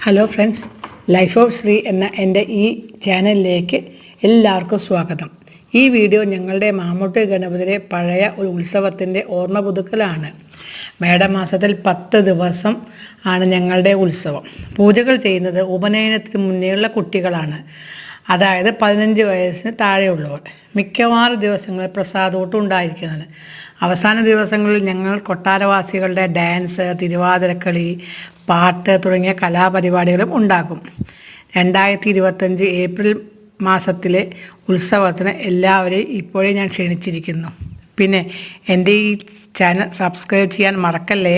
Hello friends, life of Shri എന്ന എൻ്റെ ഈ ചാനലിലേക്ക് എല്ലാവർക്കും സ്വാഗതം. ഈ വീഡിയോ ഞങ്ങളുടെ മാമൂട്ടി ഗണപതിയുടെ പഴയ ഒരു ഉത്സവത്തിൻ്റെ ഓർമ്മ പുതുക്കലാണ്. മേടമാസത്തിൽ 10 ദിവസം ആണ് ഞങ്ങളുടെ ഉത്സവം. പൂജകൾ ചെയ്യുന്നത് ഉപനയനത്തിന് മുന്നേയുള്ള കുട്ടികളാണ്, അതായത് 15 വയസ്സിന് താഴെയുള്ളവർ. മിക്കവാറും ദിവസങ്ങളിൽ പ്രസാദോട്ടും ഉണ്ടായിരിക്കുന്നത്. അവസാന ദിവസങ്ങളിൽ ഞങ്ങൾ കൊട്ടാരവാസികളുടെ ഡാൻസ്, തിരുവാതിരക്കളി, പാട്ട് തുടങ്ങിയ കലാപരിപാടികളും ഉണ്ടാകും. 2025 ഏപ്രിൽ മാസത്തിലെ ഉത്സവത്തിന് എല്ലാവരെയും ഇപ്പോഴേ ഞാൻ ക്ഷണിച്ചിരിക്കുന്നു. പിന്നെ എൻ്റെ ഈ ചാനൽ സബ്സ്ക്രൈബ് ചെയ്യാൻ മറക്കല്ലേ.